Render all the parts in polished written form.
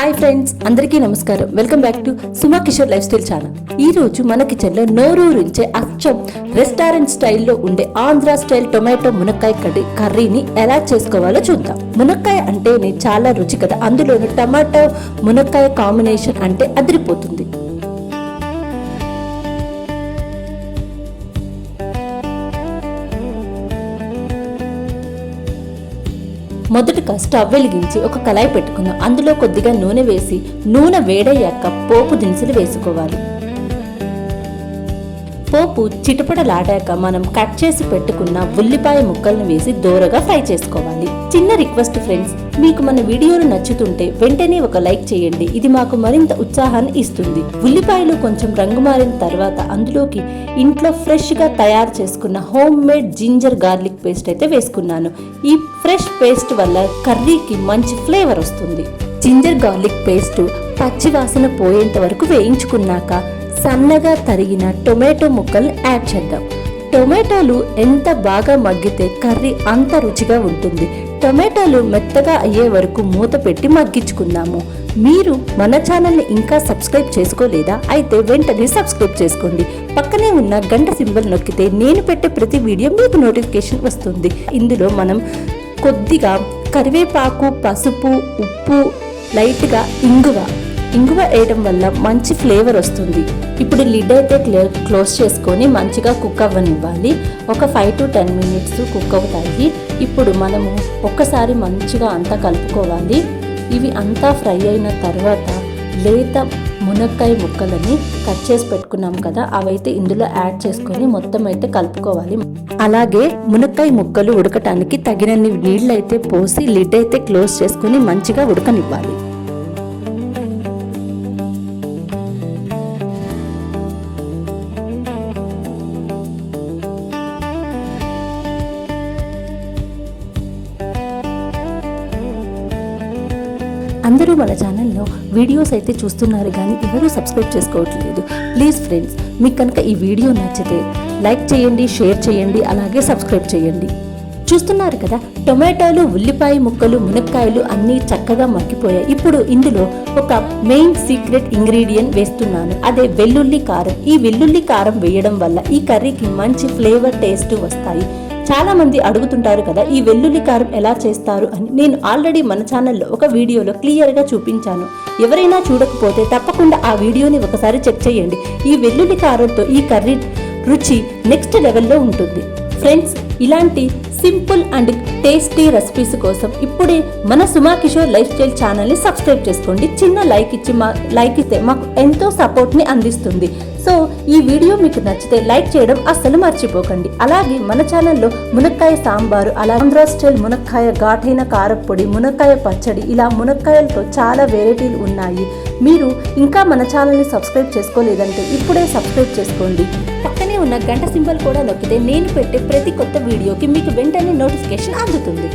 Hi friends, అందరికీ నమస్కారం. Welcome back to Suma Kishore life style channel. ఈ రోజు మన కిచెన్ లో నోరూరించే అచ్చం రెస్టారెంట్ స్టైల్లో ఉండే ఆంధ్ర స్టైల్ టొమాటో మునక్కాయ కర్రీని ఎలా చేసుకోవాలో చూద్దాం. మునక్కాయ అంటేనే చాలా రుచి కదా, అందులోని టమాటో మునక్కాయ కాంబినేషన్ అంటే అదిరిపోతుంది. మొదటగా స్టవ్ వెలిగించి ఒక కళాయి పెట్టుకుందాం. అందులో కొద్దిగా నూనె వేసి నూనె వేడయ్యాక పోపు దినుసులు వేసుకోవాలి. పోపు చిటపటలాడాక మనం కట్ చేసి పెట్టుకున్న ఉల్లిపాయ ముక్కలను వేసి దోరగా ఫ్రై చేసుకోవాలి. చిన్న రిక్వెస్ట్ ఫ్రెండ్స్, మీకు మన వీడియోలు నచ్చుతుంటే వెంటనే ఒక లైక్ చేయండి. ఇది మాకు మరింత ఉత్సాహాన్ని ఇస్తుంది. ఉల్లిపాయలు కొంచెం రంగు మారిన తర్వాత అందులోకి ఇంట్లో ఫ్రెష్ గా తయారు చేసుకున్న home made ginger garlic paste అయితే వేసుకున్నాను. ఈ ఫ్రెష్ పేస్ట్ వల్ల కర్రీకి మంచి ఫ్లేవర్ వస్తుంది. జింజర్ గార్లిక్ పేస్ట్ పచ్చి వాసన పోయేంత వరకు వేయించుకున్నాక సన్నగా తరిగిన టొమాటో ముక్కల్ని యాడ్ చేద్దాం. టొమాటోలు ఎంత బాగా మగ్గితే కర్రీ అంత రుచిగా ఉంటుంది. టొమాటోలు మెత్తగా అయ్యే వరకు మూత పెట్టి మగ్గించుకుందాము. మీరు మన ఛానల్ని ఇంకా సబ్స్క్రైబ్ చేసుకోలేదా? అయితే వెంటనే సబ్స్క్రైబ్ చేసుకోండి. పక్కనే ఉన్న గంట సింబల్ నొక్కితే నేను పెట్టే ప్రతి వీడియో మీకు నోటిఫికేషన్ వస్తుంది. ఇందులో మనం కొద్దిగా కరివేపాకు, పసుపు, ఉప్పు, లైట్గా ఇంగువ వేయడం వల్ల మంచి ఫ్లేవర్ వస్తుంది. ఇప్పుడు లిడ్ అయితే క్లోజ్ చేసుకొని మంచిగా కుక్ అవ్వనివ్వాలి. ఒక 5 to 10 minutes కుక్ అవుతాయి. ఇప్పుడు మనము ఒక్కసారి మంచిగా అంతా కలుపుకోవాలి. ఇవి అంతా ఫ్రై అయిన తర్వాత లేత మునక్కాయ ముక్కలని కట్ చేసి పెట్టుకున్నాం కదా, అవైతే ఇందులో యాడ్ చేసుకొని మొత్తం అయితే కలుపుకోవాలి. అలాగే మునక్కాయ ముక్కలు ఉడకటానికి తగినన్ని నీళ్ళు అయితే పోసి లిడ్ అయితే క్లోజ్ చేసుకొని మంచిగా ఉడకనివ్వాలి. అందరూ మన ఛానల్లో వీడియోస్ అయితే చూస్తున్నారు కానీ ఎవరూ సబ్స్క్రైబ్ చేసుకోవట్లేదు. ప్లీజ్ ఫ్రెండ్స్, మీకు కనుక ఈ వీడియో నచ్చితే లైక్ చేయండి, షేర్ చేయండి, అలాగే సబ్స్క్రైబ్ చేయండి. చూస్తున్నారు కదా, టొమాటోలు, ఉల్లిపాయ ముక్కలు, మునక్కాయలు అన్నీ చక్కగా మగ్గిపోయాయి. ఇప్పుడు ఇందులో ఒక మెయిన్ సీక్రెట్ ఇంగ్రీడియంట్ వేస్తున్నాను, అదే వెల్లుల్లి కారం. ఈ వెల్లుల్లి కారం వేయడం వల్ల ఈ కర్రీకి మంచి ఫ్లేవర్, టేస్ట్ వస్తాయి. చాలా మంది అడుగుతుంటారు కదా, ఈ వెల్లుల్లి కారం ఎలా చేస్తారు అని. నేను ఆల్రెడీ మన ఛానల్లో ఒక వీడియోలో క్లియర్గా చూపించాను. ఎవరైనా చూడకపోతే తప్పకుండా ఆ వీడియోని ఒకసారి చెక్ చేయండి. ఈ వెల్లుల్లి కారంతో ఈ కర్రీ రుచి నెక్స్ట్ లెవెల్లో ఉంటుంది. ఫ్రెండ్స్, ఇలాంటి సింపుల్ అండ్ టేస్టీ రెసిపీస్ కోసం ఇప్పుడే మన సుమా కిషోర్ లైఫ్ స్టైల్ ఛానల్ని సబ్స్క్రైబ్ చేసుకోండి. చిన్న లైక్ ఇస్తే మాకు ఎంతో సపోర్ట్ని అందిస్తుంది. సో ఈ వీడియో మీకు నచ్చితే లైక్ చేయడం అస్సలు మర్చిపోకండి. అలాగే మన ఛానల్లో మునక్కాయ సాంబారు, అలా ఆంధ్ర స్టైల్ మునక్కాయ ఘాటైన కారప్పొడి, మునక్కాయ పచ్చడి, ఇలా మునక్కాయలతో చాలా వెరైటీలు ఉన్నాయి. మీరు ఇంకా మన ఛానల్ని సబ్స్క్రైబ్ చేసుకోలేదంటే ఇప్పుడే సబ్స్క్రైబ్ చేసుకోండి. పక్కనే ఉన్న గంట సింబల్ కూడా నొక్కితే నేను పెట్టే ప్రతి కొత్త వీడియోకి మీకు వెంటనే నోటిఫికేషన్ అందుతుంది.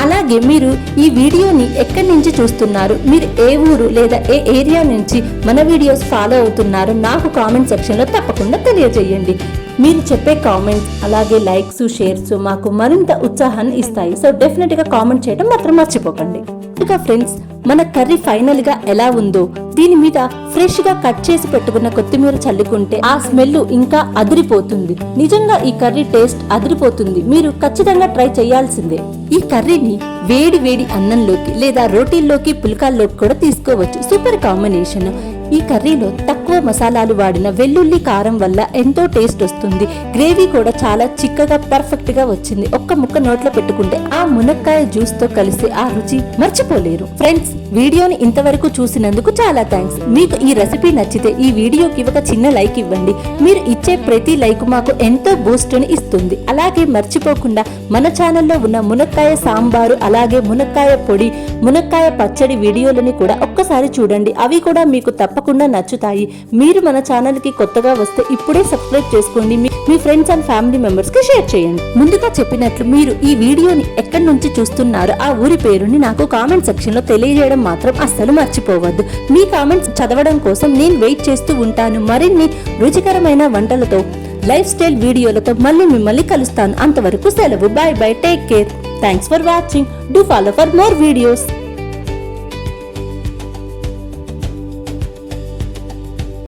అలాగే మీరు ఈ వీడియోని ఎక్కడి నుంచి చూస్తున్నారు, మీరు ఏ ఊరు లేదా ఏ ఏరియా నుంచి మన వీడియోస్ ఫాలో అవుతున్నారు, నాకు కామెంట్ సెక్షన్లో తప్పకుండా తెలియజేయండి. మీరు చెప్పే కామెంట్స్, అలాగే లైక్స్, షేర్స్ మాకు మరింత ఉత్సాహాన్ని ఇస్తాయి. సో డెఫినెట్గా కామెంట్ చేయడం మాత్రం మర్చిపోకండి. ఇంకా ఫ్రెండ్స్, మన కర్రీ ఫైనల్ గా ఎలా ఉందో దీని మీద ఫ్రెష్ గా కట్ చేసి పెట్టుకున్న కొత్తిమీర చల్లుకుంటే ఆ స్మెల్ ఇంకా అదిరిపోతుంది. నిజంగా ఈ కర్రీ టేస్ట్ అదిరిపోతుంది. మీరు ఖచ్చితంగా ట్రై చేయాల్సిందే. ఈ కర్రీని వేడి వేడి అన్నంలోకి లేదా రోటీల్లోకి, పుల్కాల్లోకి కూడా తీసుకోవచ్చు. Super combination. ఈ కర్రీలో తక్కువ మసాలాలు వాడిన వెల్లుల్లి కారం వల్ల ఎంతో టేస్ట్ వస్తుంది. గ్రేవీ కూడా చాలా చిక్కగా పర్ఫెక్ట్ గా వచ్చింది. ఒక్క ముక్క నోట్లో పెట్టుకుంటే ఆ మునక్కాయ జ్యూస్ తో కలిసి ఆ రుచి మర్చిపోలేరు. ఫ్రెండ్స్, వీడియోని ఇంతవరకు చూసినందుకు చాలా థ్యాంక్స్. మీకు ఈ రెసిపీ నచ్చితే ఈ వీడియోకి ఒక చిన్న లైక్ ఇవ్వండి. మీరు ఇచ్చే ప్రతి లైక్ మాకు ఎంతో బూస్ట్ ని ఇస్తుంది. అలాగే మర్చిపోకుండా మన ఛానల్లో ఉన్న మునక్కాయ సాంబారు, అలాగే మునక్కాయ పొడి, మునక్కాయ పచ్చడి వీడియోలని కూడా ఒక్కసారి చూడండి. అవి కూడా మీకు తప్పకుండా నచ్చుతాయి. మీరు మన ఛానల్ కి కొత్తగా వస్తే ఇప్పుడే సబ్స్క్రైబ్ చేసుకోండి. మీ ఫ్రెండ్స్ అండ్ ఫ్యామిలీ మెంబర్స్ కి షేర్ చేయండి. ముందుగా చెప్పినట్లు మీరు ఈ వీడియోని ఎక్కడి నుంచి చూస్తున్నారో ఆ ఊరి పేరుని నాకు కామెంట్ సెక్షన్ లో తెలియజేయడం మాత్రం అస్సలు మర్చిపోవద్దు. మీ కామెంట్స్ చదవడం కోసం నేను వెయిట్ చేస్తూ ఉంటాను. మరిన్ని రుచికరమైన వంటలతో, లైఫ్ స్టైల్ వీడియోలతో మళ్ళీ మిమ్మల్ని కలుస్తాను. అంతవరకు సెలవు. By by, take care. Thanks for watching. Do follow for more videos.